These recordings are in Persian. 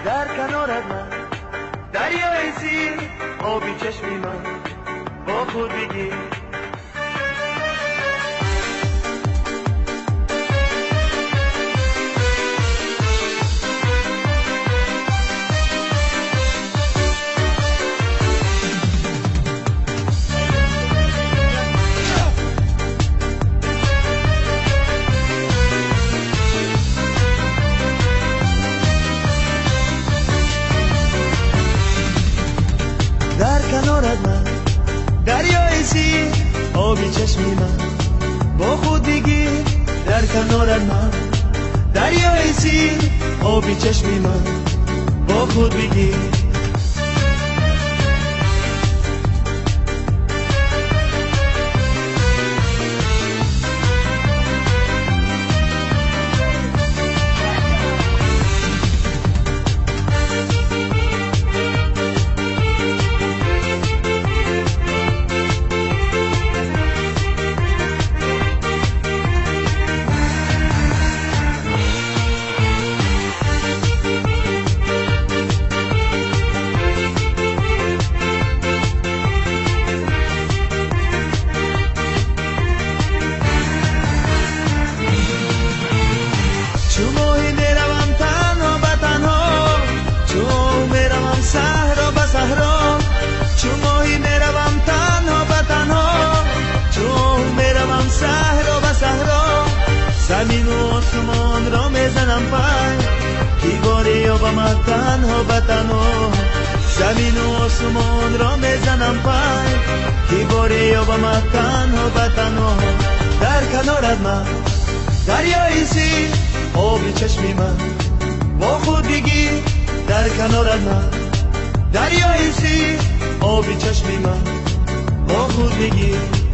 در کنارت من دریای سیر آبی چشمی من با خود بگیر در کنارت من دریای سیر آبی چشمی من با خود بگیر در کنارت من دریای سیر آبی چشمی من با خود بگیر زمین و آسمان را میزنم پای دیواری یا با من تنها به تنها زمین و آسمان را میزنم پای دیواری یا با من تنها به تنها در کنارت من دریای سیر آبی چشمی من با خود بگیر در کنارت من دریای سیر آبی چشمی من با خود بگیر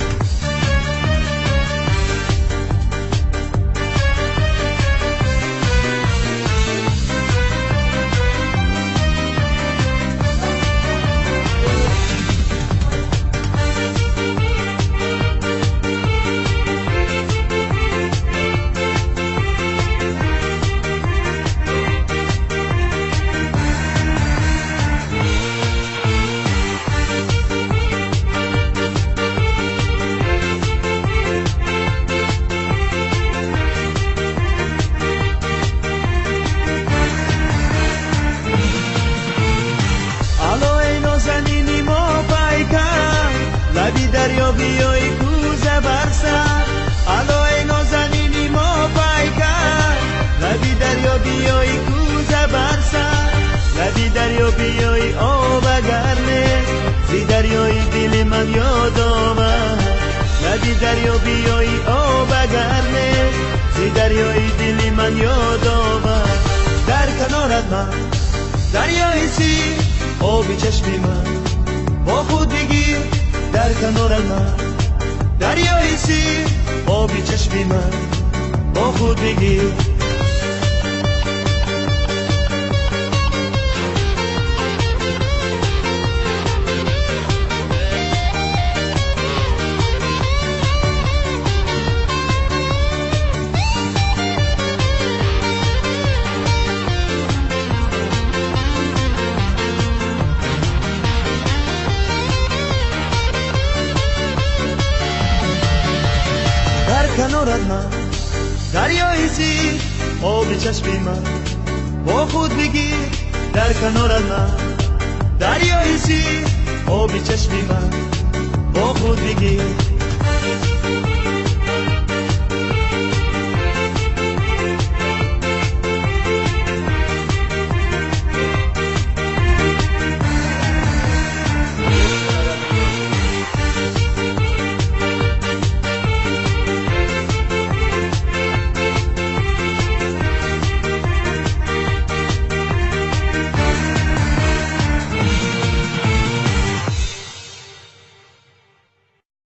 لبی دریا بیایی کوزه برسر علای نازنینی ما پیکر لبی دریا بیایی کوزه برسر لبی دریا بیایی آب گرمه زی دریای دل من یاد آمد لبی دریا بیایی آب گرمه زی دریای دل من یاد آمد در کنارت من دریای سیر آبی چشمی من با خود بگیر در کنار من دریای سیر آبی چشمی من با خود بگیر کنارت من دریای سیر آبی چشمی من با خود بگیر در کنارت من دریای سیر آبی چشمی من با خود بگیر